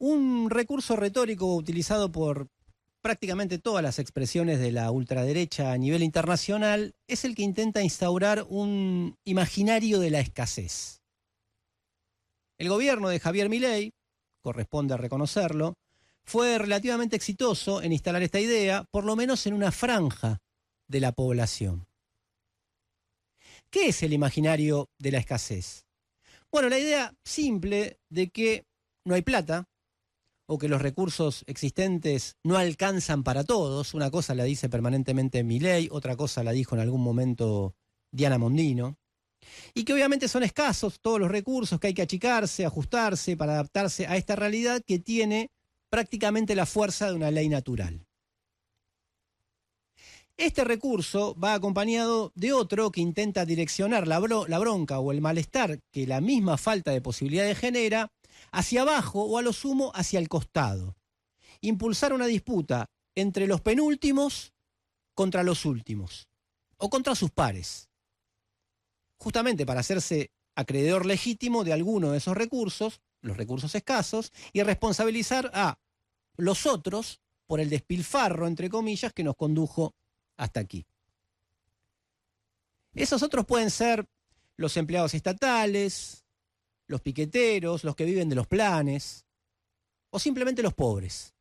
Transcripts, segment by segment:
Un recurso retórico utilizado por prácticamente todas las expresiones de la ultraderecha a nivel internacional es el que intenta instaurar un imaginario de la escasez. El gobierno de Javier Milei, corresponde reconocerlo, fue relativamente exitoso en instalar esta idea, por lo menos en una franja de la población. ¿Qué es el imaginario de la escasez? Bueno, la idea simple de que no hay plata o que los recursos existentes no alcanzan para todos. Una cosa la dice permanentemente Milei, otra cosa la dijo en algún momento Diana Mondino. Y que obviamente son escasos todos los recursos, que hay que achicarse, ajustarse para adaptarse a esta realidad que tiene prácticamente la fuerza de una ley natural. Este recurso va acompañado de otro que intenta direccionar la bronca o el malestar que la misma falta de posibilidades genera hacia abajo o a lo sumo hacia el costado. Impulsar una disputa entre los penúltimos contra los últimos o contra sus pares, justamente para hacerse acreedor legítimo de alguno de esos recursos, los recursos escasos, y responsabilizar a los otros por el despilfarro, entre comillas, que nos condujo hasta aquí. Esos otros pueden ser los empleados estatales, los piqueteros, los que viven de los planes, o simplemente los pobres.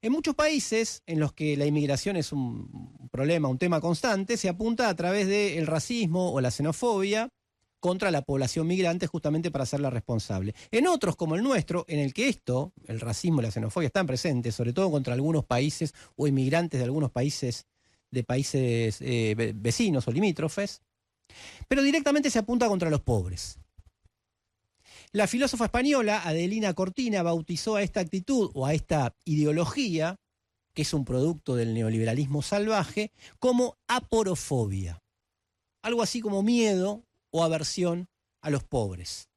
En muchos países en los que la inmigración es un problema, un tema constante, se apunta a través del racismo o la xenofobia contra la población migrante justamente para hacerla responsable. En otros, como el nuestro, en el que el racismo y la xenofobia están presentes, sobre todo contra algunos países o inmigrantes de algunos países, vecinos o limítrofes, pero directamente se apunta contra los pobres. La filósofa española Adelina Cortina bautizó a esta actitud o a esta ideología, que es un producto del neoliberalismo salvaje, como aporofobia. Algo así como miedo o aversión a los pobres.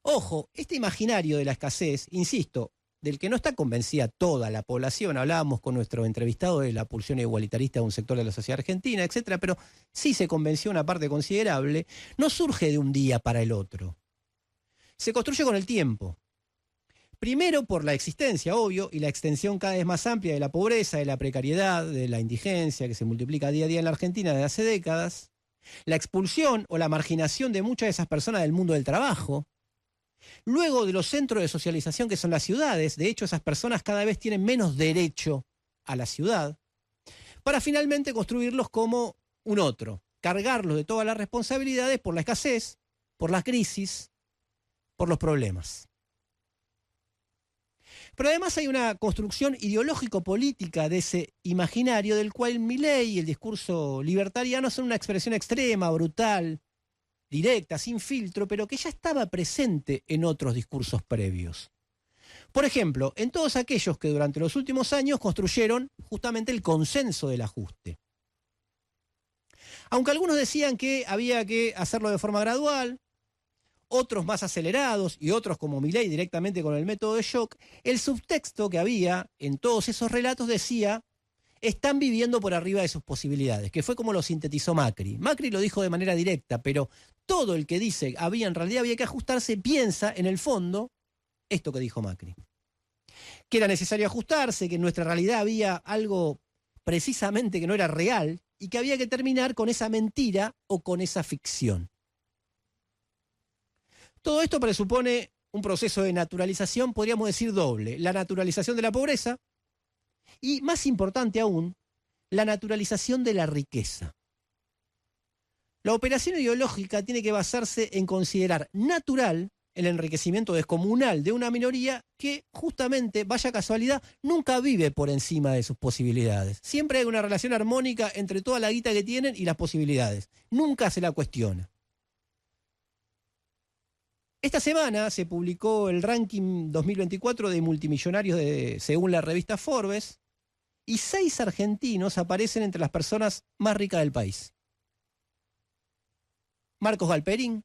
Ojo, este imaginario de la escasez, insisto, del que no está convencida toda la población, hablábamos con nuestro entrevistado de la pulsión igualitarista de un sector de la sociedad argentina, etcétera, pero sí se convenció una parte considerable, no surge de un día para el otro. Se construye con el tiempo. Primero por la existencia, obvio, y la extensión cada vez más amplia de la pobreza, de la precariedad, de la indigencia que se multiplica día a día en la Argentina desde hace décadas, la expulsión o la marginación de muchas de esas personas del mundo del trabajo, luego de los centros de socialización que son las ciudades, de hecho esas personas cada vez tienen menos derecho a la ciudad, para finalmente construirlos como un otro, cargarlos de todas las responsabilidades por la escasez, por la crisis, por los problemas. Pero además hay una construcción ideológico-política de ese imaginario del cual Milei y el discurso libertariano son una expresión extrema, brutal, directa, sin filtro, pero que ya estaba presente en otros discursos previos. Por ejemplo, en todos aquellos que durante los últimos años construyeron justamente el consenso del ajuste. Aunque algunos decían que había que hacerlo de forma gradual, otros más acelerados y otros como Milei directamente con el método de shock, el subtexto que había en todos esos relatos decía: están viviendo por arriba de sus posibilidades, que fue como lo sintetizó Macri. Macri lo dijo de manera directa, pero todo el que dice en realidad había que ajustarse piensa en el fondo esto que dijo Macri. Que era necesario ajustarse, que en nuestra realidad había algo precisamente que no era real y que había que terminar con esa mentira o con esa ficción. Todo esto presupone un proceso de naturalización, podríamos decir doble: la naturalización de la pobreza y, más importante aún, la naturalización de la riqueza. La operación ideológica tiene que basarse en considerar natural el enriquecimiento descomunal de una minoría que, justamente, vaya casualidad, nunca vive por encima de sus posibilidades. Siempre hay una relación armónica entre toda la guita que tienen y las posibilidades. Nunca se la cuestiona. Esta semana se publicó el ranking 2024 de multimillonarios según la revista Forbes, y 6 argentinos aparecen entre las personas más ricas del país. Marcos Galperín,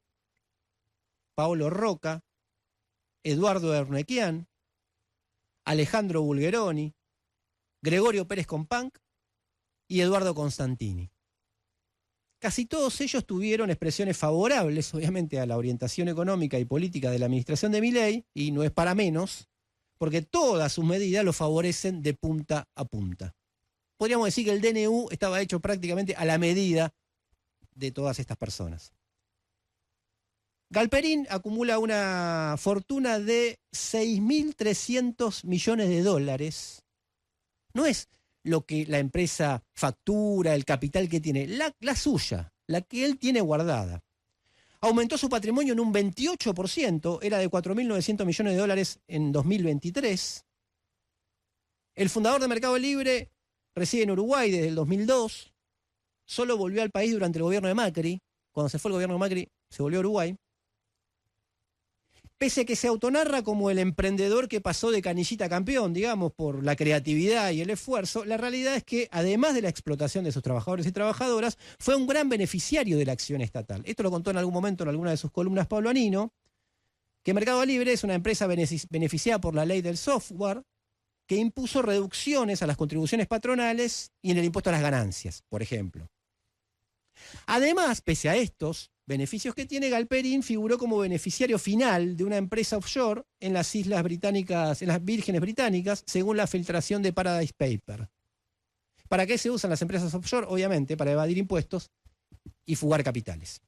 Paolo Roca, Eduardo Ernequian, Alejandro Bulgeroni, Gregorio Pérez Companc y Eduardo Constantini. Casi todos ellos tuvieron expresiones favorables, obviamente, a la orientación económica y política de la administración de Milei, y no es para menos, porque todas sus medidas lo favorecen de punta a punta. Podríamos decir que el DNU estaba hecho prácticamente a la medida de todas estas personas. Galperín acumula una fortuna de 6.300 millones de dólares. No es lo que la empresa factura, el capital que tiene, la suya, la que él tiene guardada. Aumentó su patrimonio en un 28%, era de 4.900 millones de dólares en 2023. El fundador de Mercado Libre reside en Uruguay desde el 2002. Solo volvió al país durante el gobierno de Macri. Cuando se fue el gobierno de Macri, se volvió a Uruguay. Pese a que se autonarra como el emprendedor que pasó de canillita a campeón, digamos, por la creatividad y el esfuerzo, la realidad es que, además de la explotación de sus trabajadores y trabajadoras, fue un gran beneficiario de la acción estatal. Esto lo contó en algún momento en alguna de sus columnas Pablo Anino, que Mercado Libre es una empresa beneficiada por la ley del software, que impuso reducciones a las contribuciones patronales y en el impuesto a las ganancias, por ejemplo. Además, pese a estos beneficios que tiene, Galperín figuró como beneficiario final de una empresa offshore en las Islas Británicas, en las Vírgenes Británicas, según la filtración de Paradise Paper. ¿Para qué se usan las empresas offshore? Obviamente, para evadir impuestos y fugar capitales.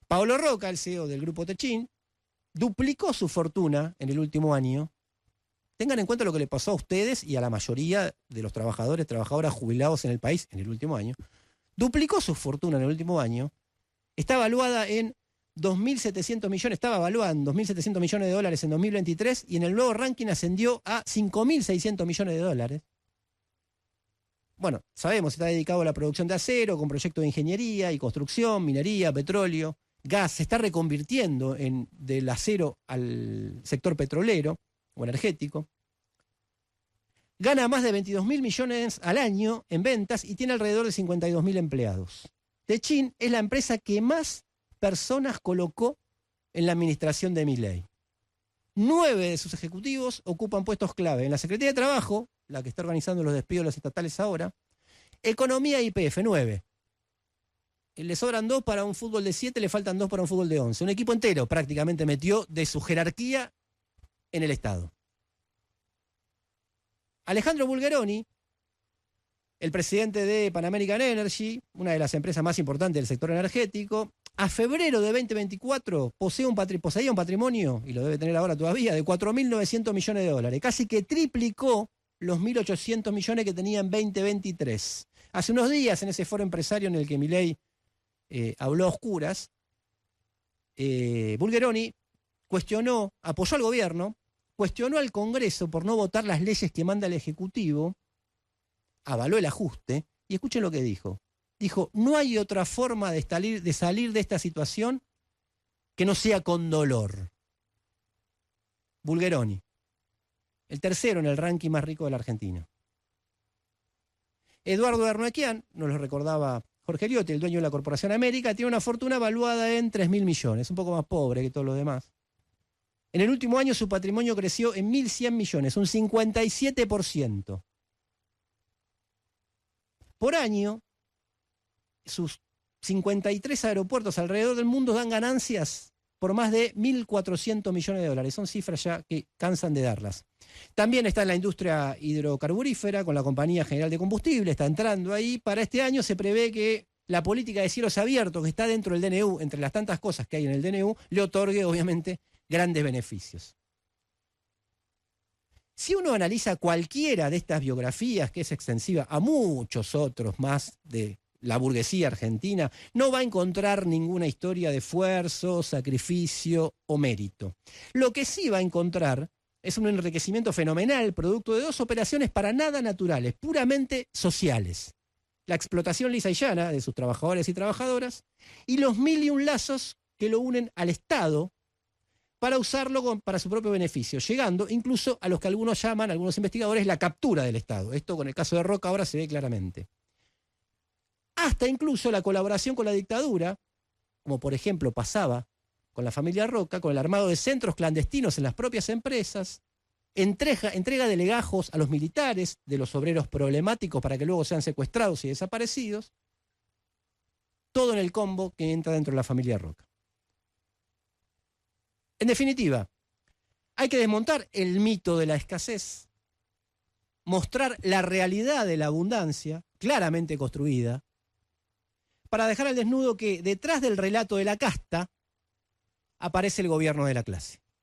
Paolo Roca, el CEO del grupo Techin, duplicó su fortuna en el último año. Tengan en cuenta lo que le pasó a ustedes y a la mayoría de los trabajadoras jubilados en el país en el último año. Duplicó su fortuna en el último año. Está evaluada en 2.700 millones, estaba evaluada en 2.700 millones de dólares en 2023 y en el nuevo ranking ascendió a 5.600 millones de dólares. Bueno, sabemos, está dedicado a la producción de acero, con proyectos de ingeniería y construcción, minería, petróleo, gas. Se está reconvirtiendo del acero al sector petrolero o energético. Gana más de 22.000 millones al año en ventas y tiene alrededor de 52.000 empleados. Techin es la empresa que más personas colocó en la administración de Milei. 9 de sus ejecutivos ocupan puestos clave en la Secretaría de Trabajo, la que está organizando los despidos de los estatales ahora, Economía y YPF, 9. Le sobran 2 para un fútbol de 7, le faltan 2 para un fútbol de 11. Un equipo entero prácticamente metió de su jerarquía en el Estado. Alejandro Bulgeroni, el presidente de Pan American Energy, una de las empresas más importantes del sector energético, a febrero de 2024 poseía un patrimonio, y lo debe tener ahora todavía, de 4.900 millones de dólares. Casi que triplicó los 1.800 millones que tenía en 2023. Hace unos días, en ese foro empresario en el que Milei habló a oscuras, Bulgeroni apoyó al gobierno, cuestionó al Congreso por no votar las leyes que manda el Ejecutivo, avaló el ajuste, y escuchen lo que dijo. Dijo, no hay otra forma de salir de esta situación que no sea con dolor. Bulgeroni, el tercero en el ranking más rico de la Argentina. Eduardo Arnoequian, nos lo recordaba Jorge Liotti, el dueño de la Corporación América, tiene una fortuna evaluada en 3.000 millones, un poco más pobre que todos los demás. En el último año su patrimonio creció en 1.100 millones, un 57%. Por año, sus 53 aeropuertos alrededor del mundo dan ganancias por más de 1.400 millones de dólares. Son cifras ya que cansan de darlas. También está en la industria hidrocarburífera con la Compañía General de Combustible, está entrando ahí. Para este año se prevé que la política de cielos abiertos que está dentro del DNU, entre las tantas cosas que hay en el DNU, le otorgue obviamente grandes beneficios. Si uno analiza cualquiera de estas biografías, que es extensiva a muchos otros más de la burguesía argentina, no va a encontrar ninguna historia de esfuerzo, sacrificio o mérito. Lo que sí va a encontrar es un enriquecimiento fenomenal, producto de 2 operaciones para nada naturales, puramente sociales. La explotación lisa y llana de sus trabajadores y trabajadoras y los 1.001 lazos que lo unen al Estado para usarlo para su propio beneficio, llegando incluso a los que algunos investigadores, la captura del Estado. Esto con el caso de Roca ahora se ve claramente. Hasta incluso la colaboración con la dictadura, como por ejemplo pasaba con la familia Roca, con el armado de centros clandestinos en las propias empresas, entrega de legajos a los militares de los obreros problemáticos para que luego sean secuestrados y desaparecidos, todo en el combo que entra dentro de la familia Roca. En definitiva, hay que desmontar el mito de la escasez, mostrar la realidad de la abundancia, claramente construida, para dejar al desnudo que detrás del relato de la casta aparece el gobierno de la clase.